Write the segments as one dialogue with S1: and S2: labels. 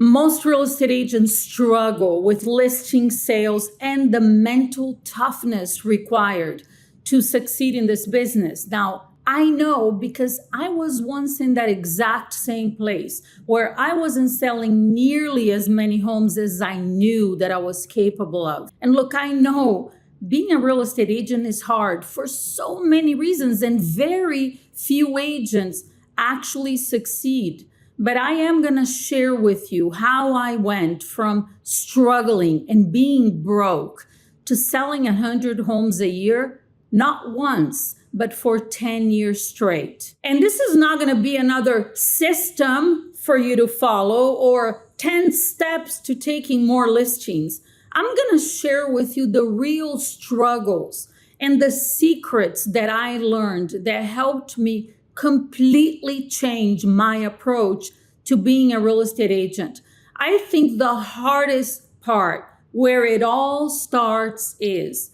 S1: Most real estate agents struggle with listing sales and the mental toughness required to succeed in this business. Now, I know because I was once in that exact same place where I wasn't selling nearly as many homes as I knew that I was capable of. And look, I know being a real estate agent is hard for so many reasons, and very few agents actually succeed. But I am going to share with you how I went from struggling and being broke to selling 100 homes a year, not once, but for 10 years straight. And this is not going to be another system for you to follow or 10 steps to taking more listings. I'm going to share with you the real struggles and the secrets that I learned that helped me completely change my approach to being a real estate agent. I think the hardest part where it all starts is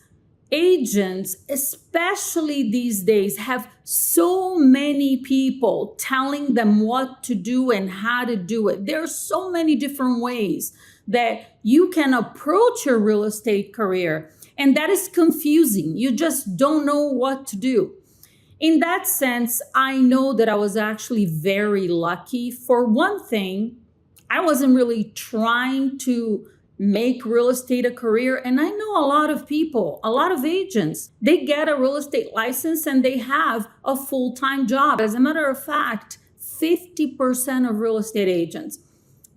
S1: agents, especially these days, have so many people telling them what to do and how to do it. There are so many different ways that you can approach your real estate career, and that is confusing. You just don't know what to do. In that sense, I know that I was actually very lucky. For one thing, I wasn't really trying to make real estate a career. And I know a lot of people, a lot of agents, they get a real estate license and they have a full-time job. As a matter of fact, 50% of real estate agents,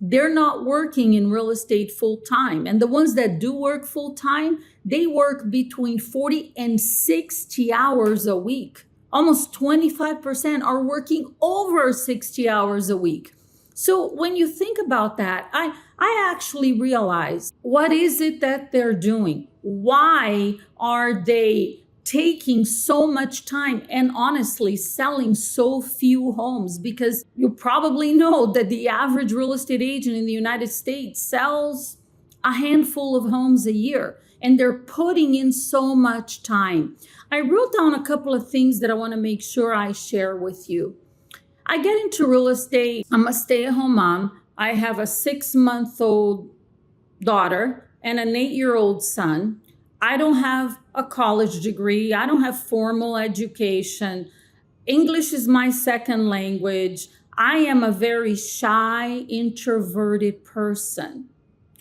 S1: they're not working in real estate full-time. And the ones that do work full-time, they work between 40 and 60 hours a week. Almost 25% are working over 60 hours a week. So when you think about that, I actually realized, what is it that they're doing? Why are they taking so much time and honestly selling so few homes? Because you probably know that the average real estate agent in the United States sells a handful of homes a year, and they're putting in so much time. I wrote down a couple of things that I want to make sure I share with you. I get into real estate. I'm a stay-at-home mom. I have a 6-month-old daughter and an 8-year-old son. I don't have a college degree. I don't have formal education. English is my second language. I am a very shy, introverted person.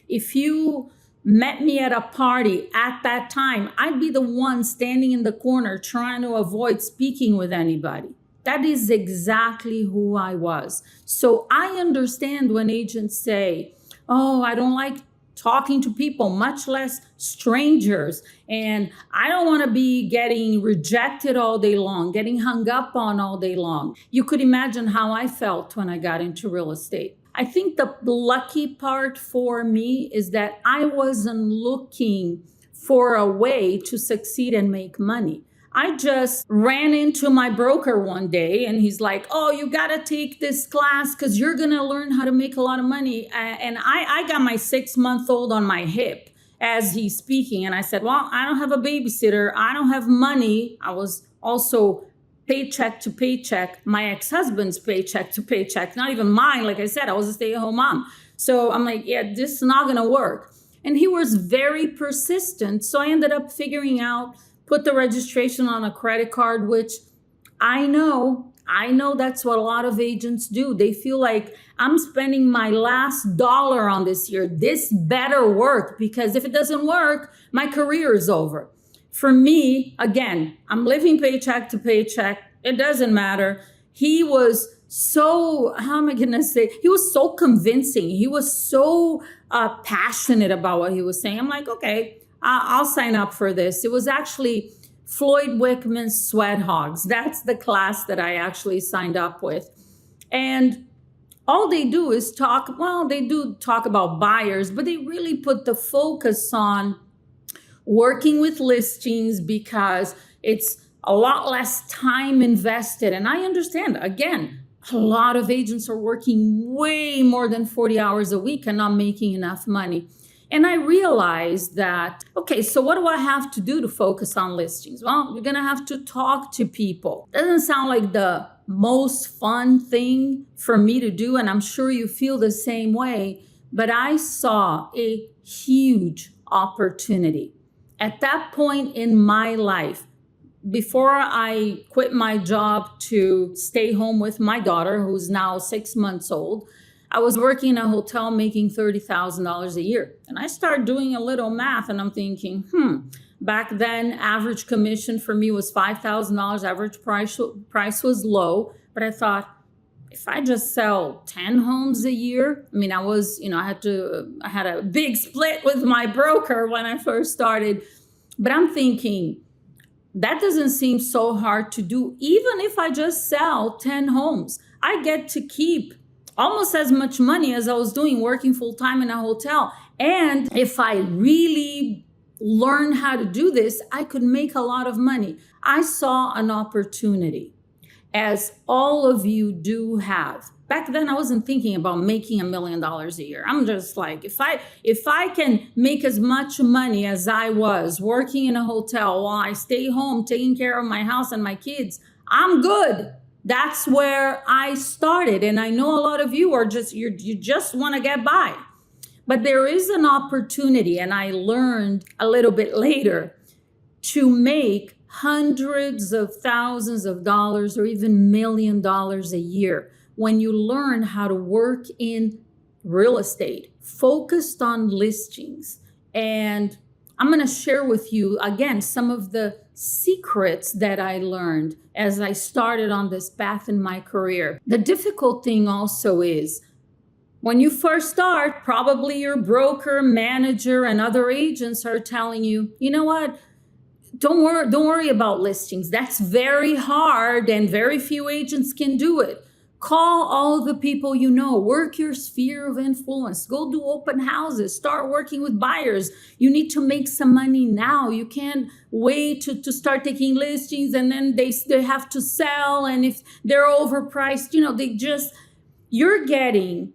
S1: If you met me at a party at that time, I'd be the one standing in the corner trying to avoid speaking with anybody. That is exactly who I was. So I understand when agents say, oh, I don't like talking to people, much less strangers. And I don't want to be getting rejected all day long, getting hung up on all day long. You could imagine how I felt when I got into real estate. I think the lucky part for me is that I wasn't looking for a way to succeed and make money. I just ran into my broker one day and he's like, oh, you got to take this class because you're going to learn how to make a lot of money. And I got my 6-month-old on my hip as he's speaking. And I said, well, I don't have a babysitter. I don't have money. I was also paycheck to paycheck, my ex-husband's paycheck to paycheck, not even mine. Like I said, I was a stay-at-home mom. So I'm like, yeah, this is not going to work. And he was very persistent. So I ended up figuring out, put the registration on a credit card, which I know that's what a lot of agents do. They feel like I'm spending my last dollar on this year. This better work, because if it doesn't work, my career is over. For me, again, I'm living paycheck to paycheck. It doesn't matter. He was so, how am I going to say? He was so convincing. He was so passionate about what he was saying. I'm like, okay, I'll sign up for this. It was actually Floyd Wickman's Sweat Hogs. That's the class that I actually signed up with. And all they do is talk, well, they do talk about buyers, but they really put the focus on working with listings because it's a lot less time invested. And I understand, again, a lot of agents are working way more than 40 hours a week and not making enough money. And I realized that, okay, so what do I have to do to focus on listings? Well, you're going to have to talk to people. Doesn't sound like the most fun thing for me to do, and I'm sure you feel the same way. but I saw a huge opportunity. At that point in my life, before I quit my job to stay home with my daughter, who's now 6 months old, I was working in a hotel making $30,000 a year. And I started doing a little math and I'm thinking, back then, average commission for me was $5,000. Average price was low. But I thought, if I just sell 10 homes a year, I mean, I had a big split with my broker when I first started. But I'm thinking, that doesn't seem so hard to do. Even if I just sell 10 homes, I get to keep almost as much money as I was doing working full time in a hotel. And if I really learn how to do this, I could make a lot of money. I saw an opportunity, as all of you do have. Back then, I wasn't thinking about making $1 million a year. I'm just like, if I can make as much money as I was working in a hotel while I stay home taking care of my house and my kids, I'm good. That's where I started. And I know a lot of you are you just want to get by. But there is an opportunity, and I learned a little bit later, to make hundreds of thousands of dollars or even $1 million a year when you learn how to work in real estate, focused on listings. And I'm going to share with you, again, some of the secrets that I learned as I started on this path in my career. The difficult thing also is, when you first start, probably your broker, manager, and other agents are telling you, you know what? Don't worry about listings. That's very hard and very few agents can do it. Call all the people you know. Work your sphere of influence. Go do open houses. Start working with buyers. You need to make some money now. You can't wait to start taking listings and then they have to sell. And if they're overpriced, you're getting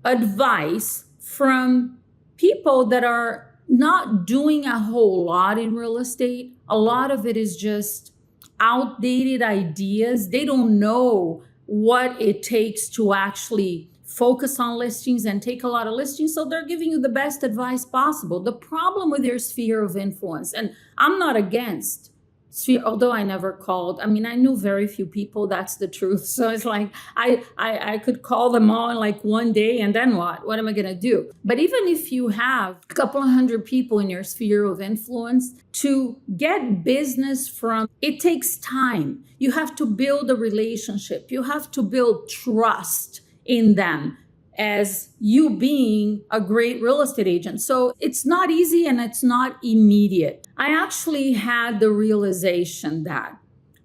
S1: advice from people that are not doing a whole lot in real estate. A lot of it is just outdated ideas. They don't know what it takes to actually focus on listings and take a lot of listings. So they're giving you the best advice possible. The problem with your sphere of influence, and I'm not against sphere, although I never called. I mean, I knew very few people, that's the truth. So it's like, I could call them all in like one day and then what? What am I gonna do? But even if you have a couple of hundred people in your sphere of influence, to get business from, it takes time. You have to build a relationship. You have to build trust in them as you being a great real estate agent. So it's not easy and it's not immediate. I actually had the realization that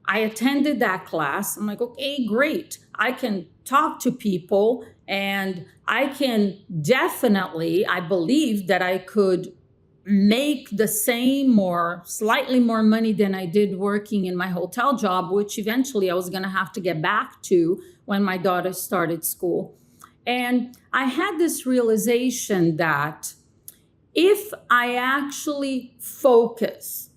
S1: I attended that class. I'm like, okay, great. I can talk to people and I can definitely, I believe that I could make the same or slightly more money than I did working in my hotel job, which eventually I was going to have to get back to when my daughter started school. And I had this realization that if I actually focus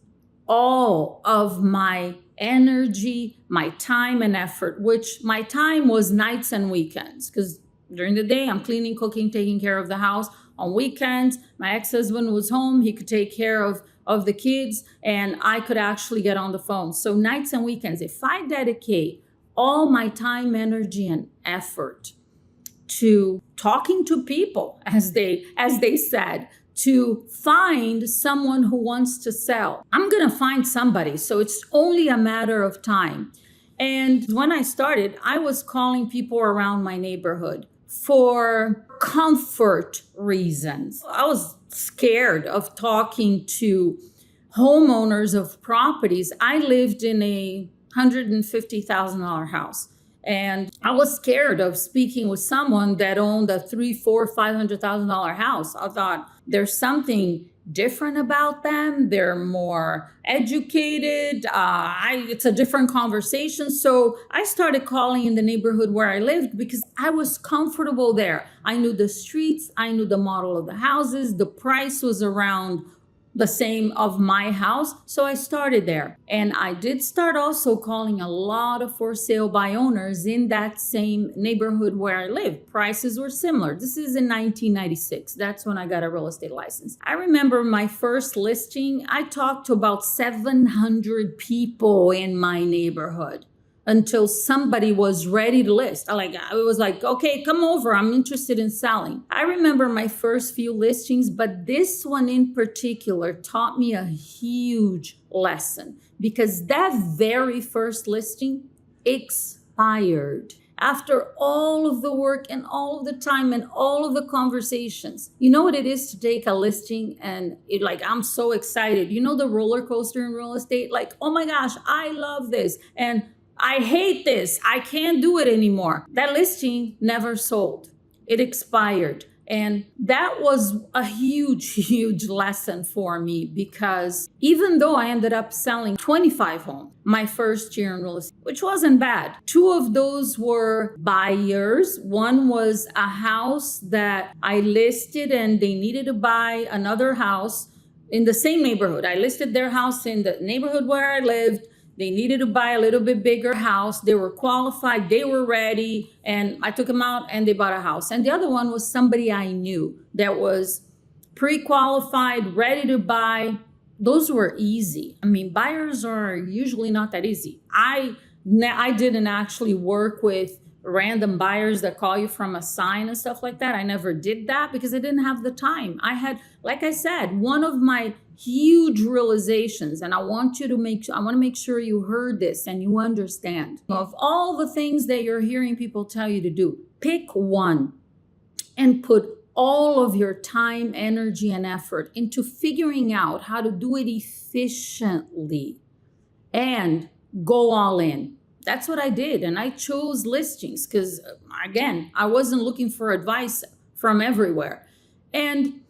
S1: all of my energy, my time and effort, which my time was nights and weekends, because during the day I'm cleaning, cooking, taking care of the house. On weekends, my ex-husband was home. He could take care of the kids and I could actually get on the phone. So nights and weekends, if I dedicate all my time, energy, and effort to talking to people, as they said, to find someone who wants to sell, I'm going to find somebody. So it's only a matter of time. And when I started, I was calling people around my neighborhood for comfort reasons. I was scared of talking to homeowners of properties. I lived in a $150,000 house. And I was scared of speaking with someone that owned a $300,000, $400,000, $500,000 house. I thought there's something different about them. They're more educated. It's a different conversation. So I started calling in the neighborhood where I lived because I was comfortable there. I knew the streets. I knew the model of the houses. The price was around the same of my house. So I started there. And I did start also calling a lot of for sale by owners in that same neighborhood where I live. Prices were similar. This is in 1996. That's when I got a real estate license. I remember my first listing, I talked to about 700 people in my neighborhood until somebody was ready to list. I was like, okay, come over. I'm interested in selling. I remember my first few listings, but this one in particular taught me a huge lesson because that very first listing expired. After all of the work and all of the time and all of the conversations, you know what it is to take a listing and I'm so excited. You know, the roller coaster in real estate, like, oh my gosh, I love this. And I hate this. I can't do it anymore. That listing never sold. It expired. And that was a huge, huge lesson for me because even though I ended up selling 25 homes my first year in real estate, which wasn't bad, 2 of those were buyers. One was a house that I listed and they needed to buy another house in the same neighborhood. I listed their house in the neighborhood where I lived. They needed to buy a little bit bigger house. They were qualified. They were ready. And I took them out and they bought a house. And the other one was somebody I knew that was pre-qualified, ready to buy. Those were easy. I mean, buyers are usually not that easy. I didn't actually work with random buyers that call you from a sign and stuff like that. I never did that because I didn't have the time. I had, like I said, one of my huge realizations, and I want to make sure you heard this and you understand. Of all the things that you're hearing people tell you to do, pick one and put all of your time, energy, and effort into figuring out how to do it efficiently and go all in. That's what I did. And I chose listings because, again, I wasn't looking for advice from everywhere. And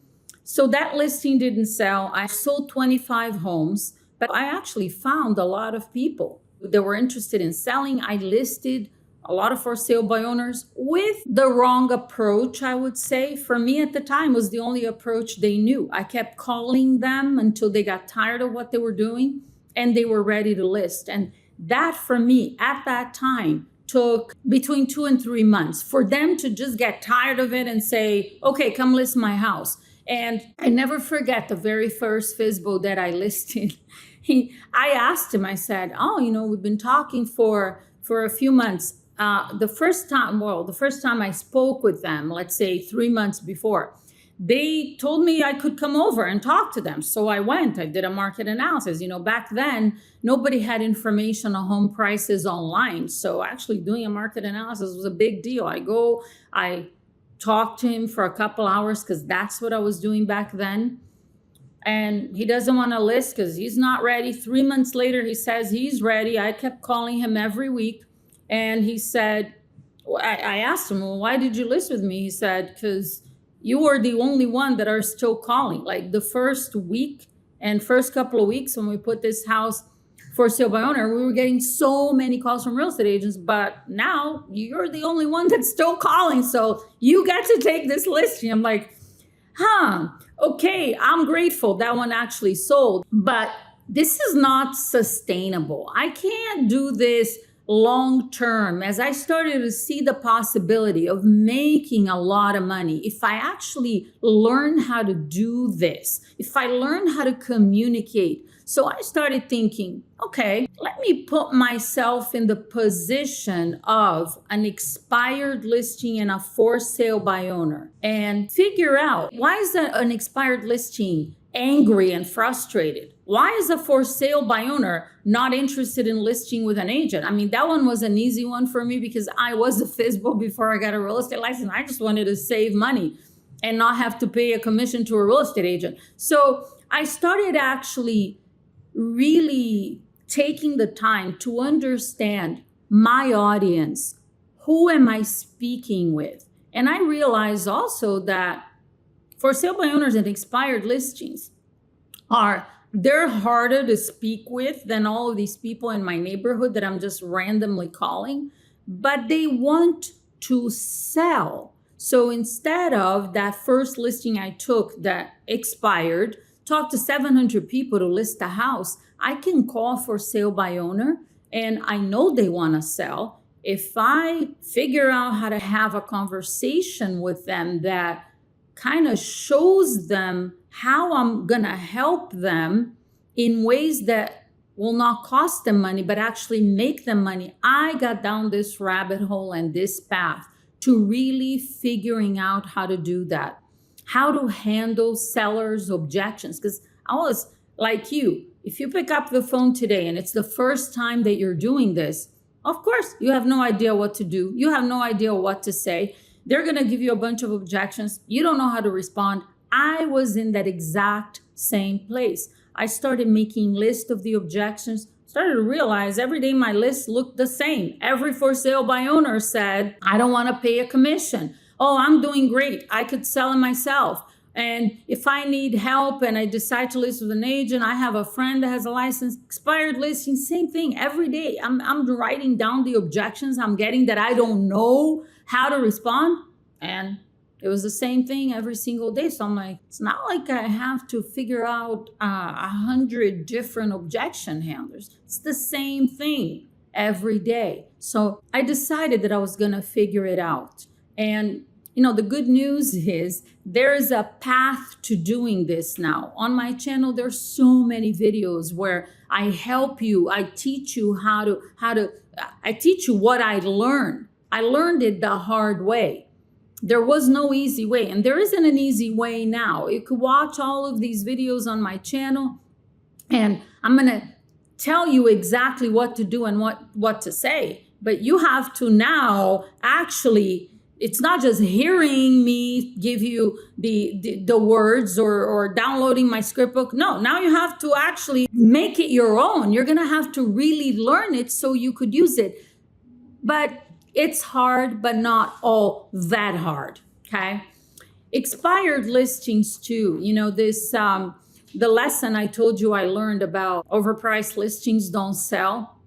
S1: so that listing didn't sell. I sold 25 homes, but I actually found a lot of people that were interested in selling. I listed a lot of for sale by owners with the wrong approach, I would say. For me at the time, was the only approach they knew. I kept calling them until they got tired of what they were doing and they were ready to list. And that for me at that time took between 2 and 3 months for them to just get tired of it and say, okay, come list my house. And I never forget the very first FSBO that I listed. I asked him, I said, we've been talking for a few months. The first time I spoke with them, let's say 3 months before, they told me I could come over and talk to them. So I went, I did a market analysis. Back then, nobody had information on home prices online. So actually doing a market analysis was a big deal. I talked to him for a couple hours because that's what I was doing back then. And he doesn't want to list because he's not ready. 3 months later, he says he's ready. I kept calling him every week. And he said, I asked him, well, why did you list with me? He said, because you were the only one that are still calling. Like the first week and first couple of weeks when we put this house for sale by owner, we were getting so many calls from real estate agents, but now you're the only one that's still calling. So you get to take this listing. I'm like, okay, I'm grateful that one actually sold, but this is not sustainable. I can't do this long term. As I started to see the possibility of making a lot of money, if I actually learn how to do this, if I learn how to communicate. So I started thinking, okay, let me put myself in the position of an expired listing and a for sale by owner and figure out, why is that an expired listing angry and frustrated? Why is a for sale by owner not interested in listing with an agent? I mean, that one was an easy one for me because I was a FSBO before I got a real estate license. I just wanted to save money and not have to pay a commission to a real estate agent. So I started actually really taking the time to understand my audience. Who am I speaking with? And I realized also that for sale by owners and expired listings they're harder to speak with than all of these people in my neighborhood that I'm just randomly calling, but they want to sell. So instead of that first listing I took that expired talk to 700 people to list a house, I can call for sale by owner and I know they want to sell. If I figure out how to have a conversation with them that kind of shows them how I'm going to help them in ways that will not cost them money, but actually make them money. I got down this rabbit hole and this path to really figuring out how to do that, how to handle sellers' objections. Because I was like you, if you pick up the phone today and it's the first time that you're doing this, of course, you have no idea what to do. You have no idea what to say. They're going to give you a bunch of objections. You don't know how to respond. I was in that exact same place. I started making lists of the objections, started to realize every day my list looked the same. Every for sale by owner said, I don't want to pay a commission. Oh, I'm doing great. I could sell it myself. And if I need help and I decide to list with an agent, I have a friend that has a license, expired listing, same thing every day. I'm writing down the objections I'm getting that I don't know how to respond. And it was the same thing every single day. So I'm like, it's not like I have to figure out 100 different objection handlers. It's the same thing every day. So I decided that I was going to figure it out. And the good news is there is a path to doing this now. On my channel, there's so many videos where I help you. I teach you I teach you what I learned. I learned it the hard way. There was no easy way, and there isn't an easy way now. You could watch all of these videos on my channel, and I'm going to tell you exactly what to do and what to say. But you have to now actually, it's not just hearing me give you the words or downloading my script book. No, now you have to actually make it your own. You're going to have to really learn it so you could use it. But it's hard, but not all that hard, okay? Expired listings too. The lesson I told you I learned about overpriced listings don't sell.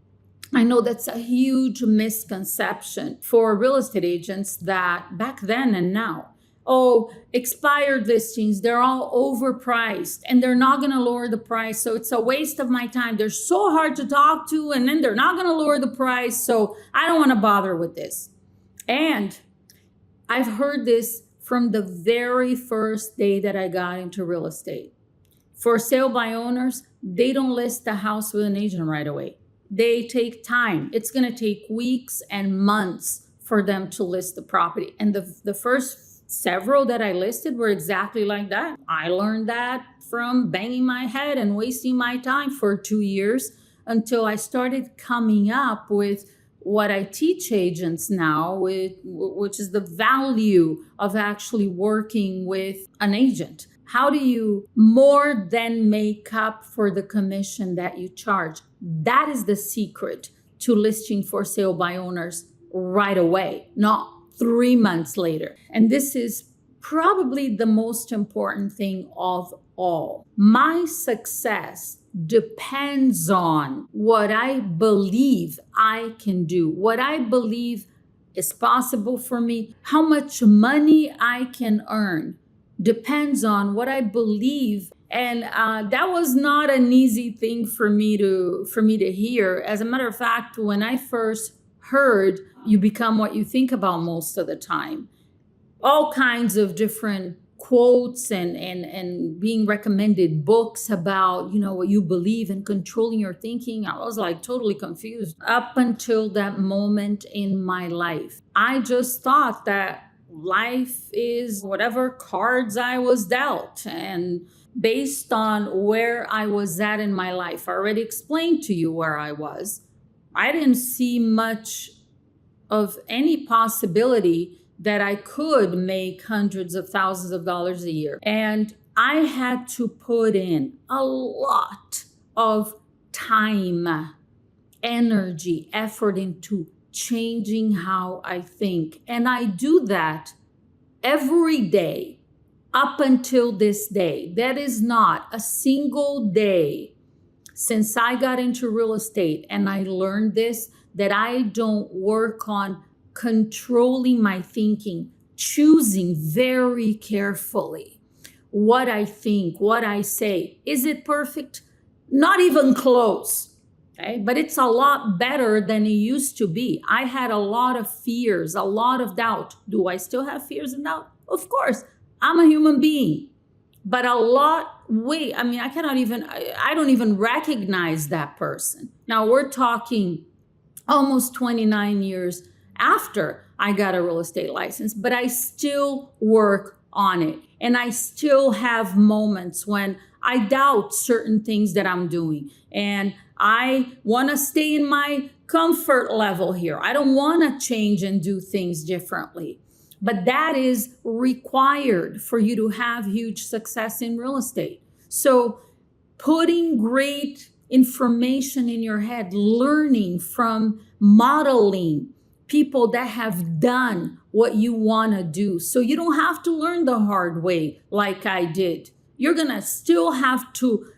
S1: I know that's a huge misconception for real estate agents that back then and now. Oh, expired listings, they're all overpriced and they're not going to lower the price. So it's a waste of my time. They're so hard to talk to and then they're not going to lower the price. So I don't want to bother with this. And I've heard this from the very first day that I got into real estate. For sale by owners, they don't list the house with an agent right away. They take time. It's going to take weeks and months for them to list the property. And the first several that I listed were exactly like that. I learned that from banging my head and wasting my time for 2 years until I started coming up with what I teach agents now, which is the value of actually working with an agent. How do you more than make up for the commission that you charge? That is the secret to listing for sale by owners right away, not 3 months later. And this is probably the most important thing of all. My success depends on what I believe I can do, what I believe is possible for me, how much money I can earn depends on what I believe. And that was not an easy thing for me to hear. As a matter of fact, when I first heard you become what you think about most of the time, all kinds of different quotes and being recommended books about what you believe and controlling your thinking, I was like totally confused. Up until that moment in my life, I just thought that life is whatever cards I was dealt, and based on where I was at in my life, I already explained to you where I was. I didn't see much of any possibility that I could make hundreds of thousands of dollars a year. And I had to put in a lot of time, energy, effort into changing how I think. And I do that every day up until this day. That is not a single day since I got into real estate and I learned this, that I don't work on controlling my thinking, choosing very carefully what I think, what I say. Is it perfect? Not even close. Okay? But it's a lot better than it used to be. I had a lot of fears, a lot of doubt. Do I still have fears and doubt? Of course. I'm a human being. But I don't even recognize that person. Now we're talking almost 29 years after I got a real estate license, but I still work on it. And I still have moments when I doubt certain things that I'm doing. And I want to stay in my comfort level here. I don't want to change and do things differently. But that is required for you to have huge success in real estate. So putting great information in your head, learning from modeling people that have done what you want to do. So you don't have to learn the hard way like I did. You're going to still have to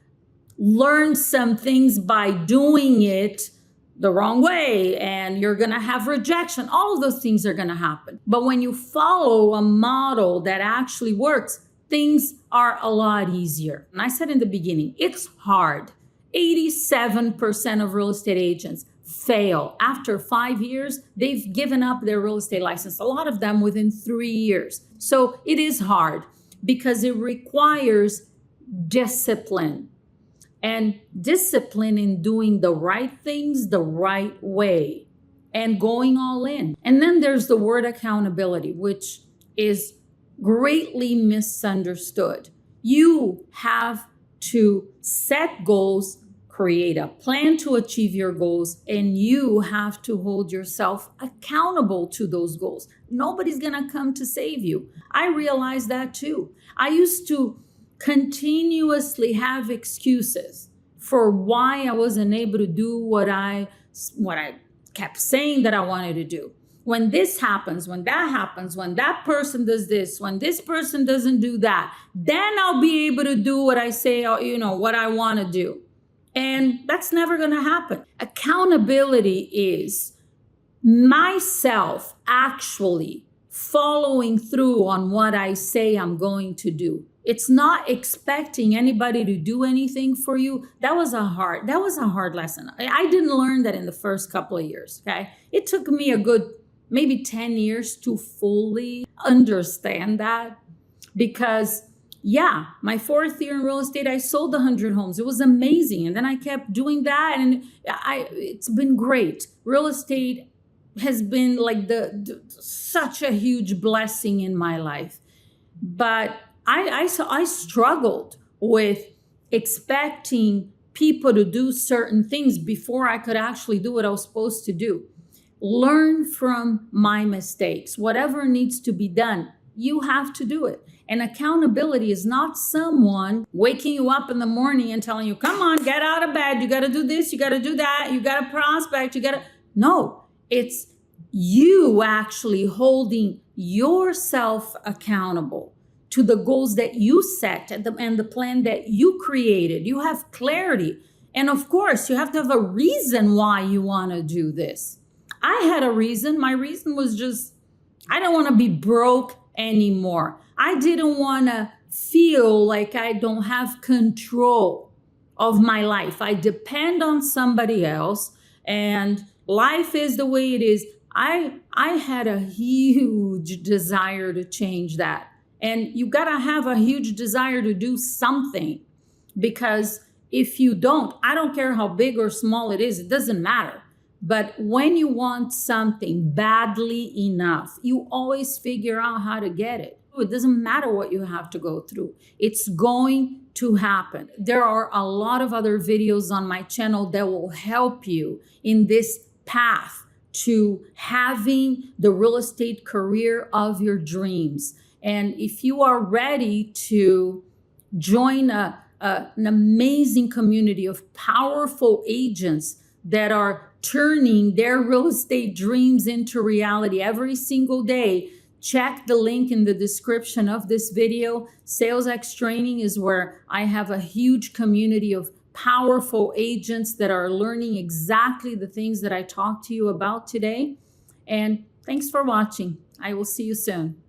S1: learn some things by doing it the wrong way, and you're going to have rejection. All of those things are going to happen. But when you follow a model that actually works, things are a lot easier. And I said in the beginning, it's hard. 87% of real estate agents fail. After 5 years, they've given up their real estate license, a lot of them within 3 years. So it is hard because it requires discipline. And discipline in doing the right things the right way and going all in. And then there's the word accountability, which is greatly misunderstood. You have to set goals, create a plan to achieve your goals, and you have to hold yourself accountable to those goals. Nobody's going to come to save you. I realized that too. I used to continuously have excuses for why I wasn't able to do what I kept saying that I wanted to do. When this happens, when that happens, when that person does this, when this person doesn't do that, then I'll be able to do what I say, what I want to do. And that's never going to happen. Accountability is myself actually following through on what I say I'm going to do. It's not expecting anybody to do anything for you. That was a hard lesson. I didn't learn that in the first couple of years, okay? It took me a good maybe 10 years to fully understand that because, my 4th year in real estate, I sold 100 homes. It was amazing. And then I kept doing that and it's been great. Real estate has been like such a huge blessing in my life. But I struggled with expecting people to do certain things before I could actually do what I was supposed to do. Learn from my mistakes. Whatever needs to be done, you have to do it. And accountability is not someone waking you up in the morning and telling you, come on, get out of bed. You got to do this. You got to do that. You got to prospect. No, it's you actually holding yourself accountable to the goals that you set and the plan that you created. You have clarity. And of course, you have to have a reason why you want to do this. I had a reason. My reason was just, I don't want to be broke anymore. I didn't want to feel like I don't have control of my life. I depend on somebody else and life is the way it is. I had a huge desire to change that. And you got to have a huge desire to do something because if you don't, I don't care how big or small it is, it doesn't matter. But when you want something badly enough, you always figure out how to get it. It doesn't matter what you have to go through. It's going to happen. There are a lot of other videos on my channel that will help you in this path to having the real estate career of your dreams. And if you are ready to join an amazing community of powerful agents that are turning their real estate dreams into reality every single day, check the link in the description of this video. Sales X Training is where I have a huge community of powerful agents that are learning exactly the things that I talked to you about today. And thanks for watching. I will see you soon.